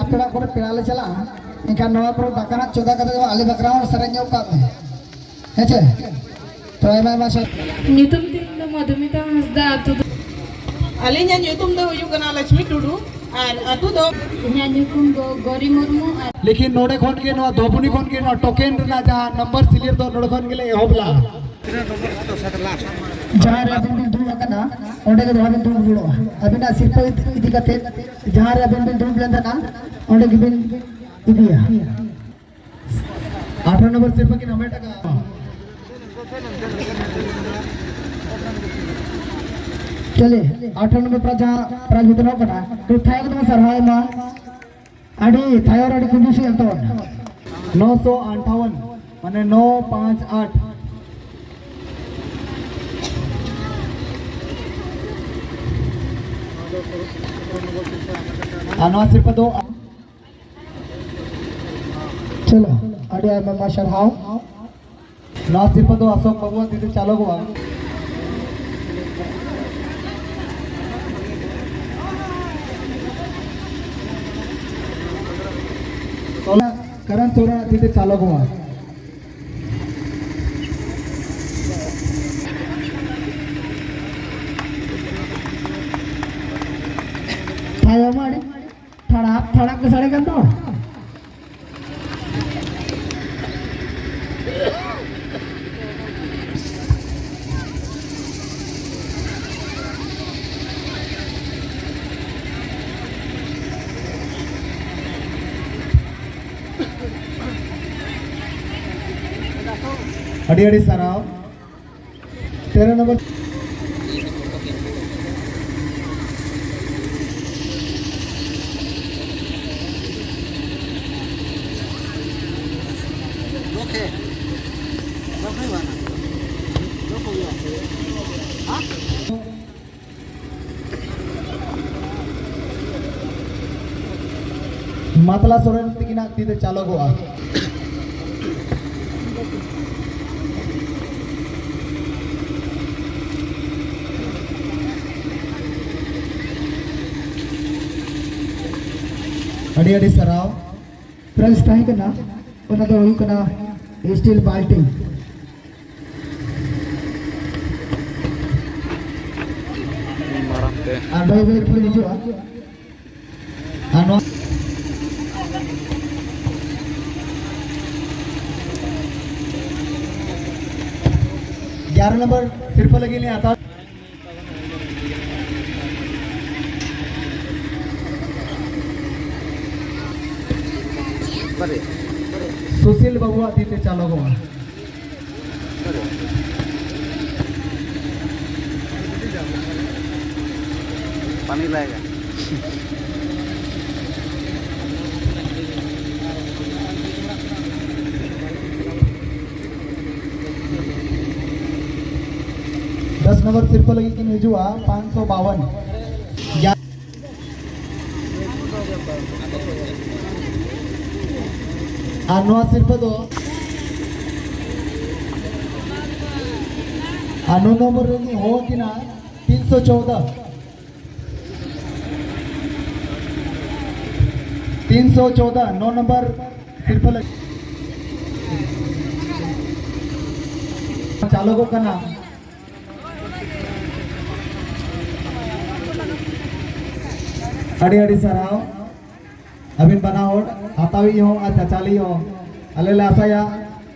अपना को पेड़ाले चला इनखान नवा को दाकाना चोदा कते आले बकरावन सरन्यो का है छे तो एमा मासा ᱧᱩᱛᱩᱢ ᱛᱤᱧ ᱫᱚ ᱢᱚᱫᱷᱩᱢᱤᱛᱟ ᱦᱟᱸᱥᱫᱟ ᱟᱛᱩ ᱫᱚ ᱟᱹᱞᱤᱧᱟᱜ ᱧᱩᱛᱩᱢ ᱫᱚ ᱦᱩᱭᱩᱜ ᱠᱟᱱᱟ ᱞᱚᱪᱷᱢᱤ ᱴᱩᱰᱩ ᱟᱨ ᱟᱛᱩ ᱫᱚ ᱤᱧᱟᱹᱜ ᱧᱩᱛᱩᱢ ᱫᱚ ᱜᱚᱨᱤ ᱢᱩᱨᱢᱩ ᱟᱨ लेकिन नोडे खोन के नो धोबुनी खोन के नो टोकेन रना जहां नंबर सिलियर दो नोडे खोन के ले होबला जहां रे अबिन बिन दूर कना ओंडे के दोबिन दूर बुलो अबिना सिर्फ इदी कते जहां रे अबिन बिन दूर लेंदा ना ओंडे के बिन इदिया 18 नंबर सिर्फ की नमे टका चले 18 नंबर पर जहां प्राइज वितरण कना तो थाय को सरहाय मा आडी थायर आडी कुंडुसी अंतो 958 माने 958 अनवा सिर्फ दो चलो आडी आय मा सरहाव ना सिर्फ दो अशोक बाबू दीदी चालो गोवा करण सोरा तिथे चालू गोवा थायो माडी थड़ा कसडे कंतो अड़ी अड़ी सराव 13 नंबर मतला सोरेन तिकिना तीते चालो गोवा अड़ी अड़ी सराव प्राइज ताही कना ओना दो हुई कना स्टील बाल्टी मारते आ भाई भाई थोड़ी जो आनो 11 नंबर सिर्फ लगी नहीं आता सुशील बाबू आदित्य चालो गो पानी लाएगा 10 नंबर सिर्फ लगी कि निजुआ 552 अनुआ सिर्फ दो अनु नंबर रही हो कि ना 314 9 नंबर सिर्फ लगी चालो को करना अड़ी अड़ी सराव अबिन बनाओ हातावी हो आ चाचाली हो अले ले आसाया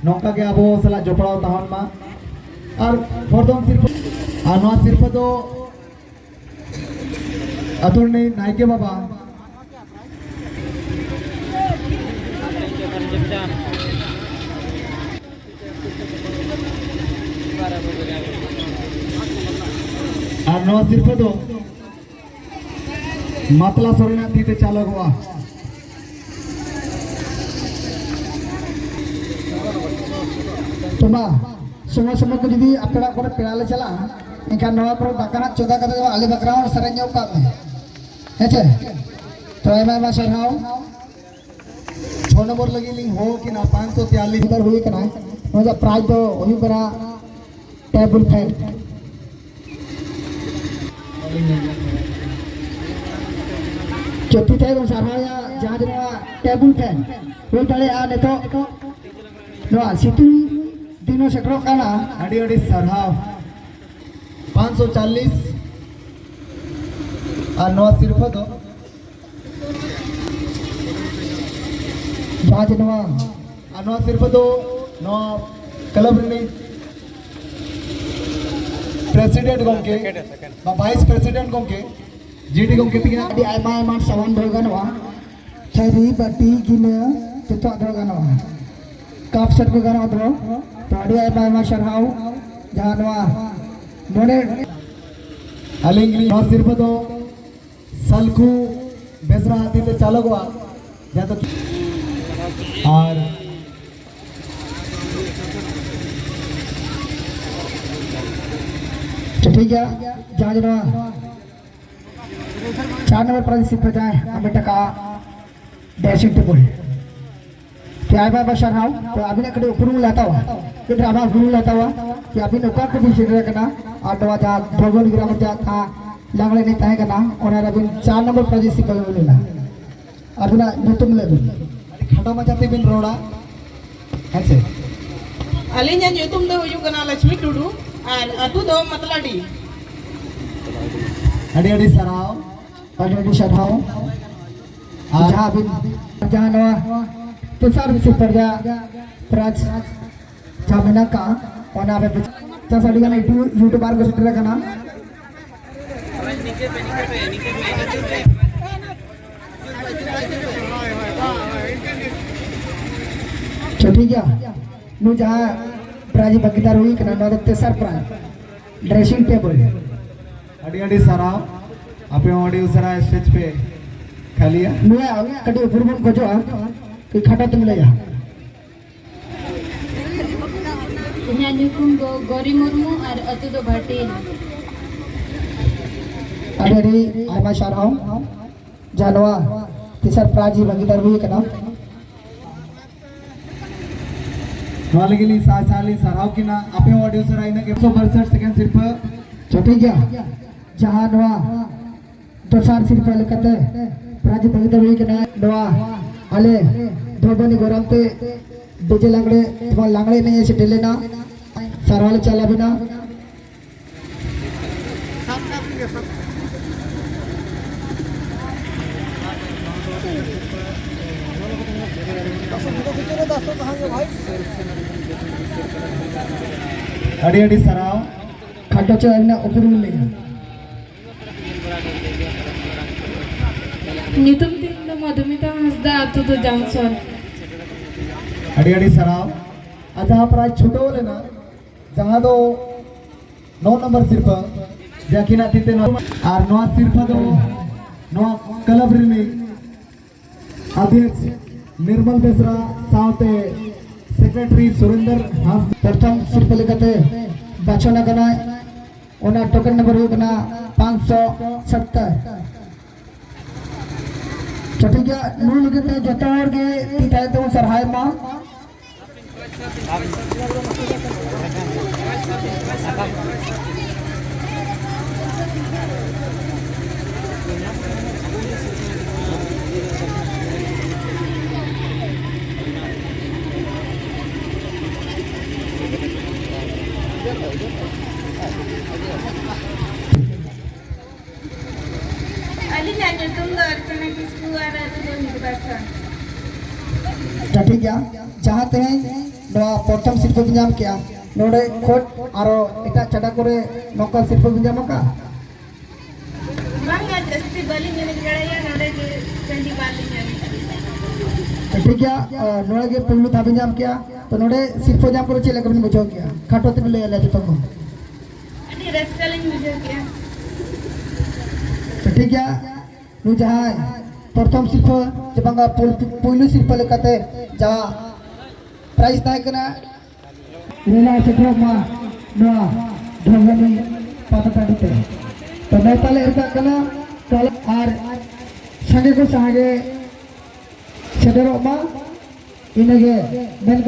नौका के अबो सला जोपड़ाव तहन मा और फरदम सिर्फ आनवा सिर्फ दो अतुल ने नायके बाबा आनवा सिर्फ दो मतला सोरेना तीते चालो गोवा तुम्बा समय समय को जदी अपना को पेड़ाले चला इनका नवा को दाकाना चोदा कते आले बकरावन सरन्यो का हेचे तो एमा मा सरहाव 6 नंबर लगी ली हो कि ना 543 नंबर हुई कना नोजा प्राइज तो हुई करा टेबल फैन चौथी थे को सरहाया जहां जरा टेबल फैन हुई दाड़े आ नेतो नोआ सितुंग दिनो सेटरो काना अड़ी अड़ी सरहाव 540 और नवा सिर्फ दो जहां जनवा और नवा सिर्फ दो नवा क्लब रे प्रेसिडेंट गोंके बा वाइस प्रेसिडेंट गोंके जीडी गोंके तिना di aima aima sawan do ganwa chari bati gina teto do ganwa kap set ko ganwa do to di aima aima sarhau janwa mone अलिंगली नवा सिर्फ दो सलकू बेसरा हाथी ते चालकवा या तो और ठीक है जहां जनवा 4 नंबर पर सिर्फ जाए हमें टका डैशिंग टेबल कि आए बाबा सरहाउ तो अभी ने कड़े ऊपर लेता हुआ कि ड्रामा गुरु लेता हुआ कि अभी नौका को भी शिर रखना और दवा जा भगवान ग्राम जा था लांगले नहीं ताहे करना और अभी 4 नंबर पर सिर्फ लेना अभी ना तुम ले खटो मचाते बिन रोड़ा ऐसे अलिंग युतुम दो युगना लक्ष्मी टुडू और अतु दो मतलाडी अड़ी अड़ी सराव ऑलरेडी सरहाउ जहां अभी जहां नवा तो सार सिर्फ पर जा प्राच जामिना का और ना पे तो साड़ी का यूट्यूब बार को सुट रखना छोटी क्या नु जहां प्राजी बगीदार हुई कि ना तेसर प्राज ड्रेसिंग टेबल अड़ी अड़ी सराव आपे ऑडियो सरा स्टेज पे खालिया नु कटी ऊपर बन को जो कि खटा तुम ले जा Inya nyukung Gori Murmu ar atu do Bhatin. अरे आमा सरहाउ जानवा तेसर प्राजी बगीदार हुई कि ना वालगिली साली सराव की ना आपे ऑडियो सरा इने के 162 सेकंड सिर्फ छोटी क्या जहां नवा तो सार सिर्फ लेकते प्राजी बगीदार हुई कि ना नवा आले धोबनी गोरमते डीजे लांगड़े तुम्हारा लांगड़े नहीं ऐसे ढेले ना सरवाले चला बिना अड़ी अड़ी सराव खटो चल ना ऊपर ले Nyutum tinda Madhumita Hasda atu do Jangsor. अड़ी अड़ी सराव जहाँ प्राइज छोटे वाले ना जहाँ दो 9 नंबर सिर्फ जाकिना तीते नौ और 9 सिर्फ दो 9 क्लब रे अध्यक्ष निर्मल बेसरा सावते सेक्रेटरी सुरेंद्र हास प्रथम सिर्फ लेकते बचना कना ओना टोकन नंबर हुई बना 570 छोटी क्या नू लगते जता और के तीता तो सरहाय मां Aling nyutum do Archana Kisku ar atu do Nirbasan. ठीक है जहाँ ते नवा प्रथम सिर्फ बिंजाम किया नोडे खोट आरो इटा चटा करे नौका सिर्फ बिंजाम का Bangga dasti bali nyene gaya node ke sendi bali nyene. ठीक है नोडे के पुल्लू था बिंजाम किया तो नोडे सिर्फ जाम करे चले कबन बचाओ किया खाटो ते ले ले तो Ani reskaling mujo kya. ठीक है नु जहाँ प्रथम सिर्फ जब बंगा पुल्लू सिर्फ लेकते जा प्राइस ताई कना रेला सेट्रो मा नो ढंगनी पाता दिते तो नेताले इरका कना तल आर संगे को संगे सेट्रो मा इनगे मेन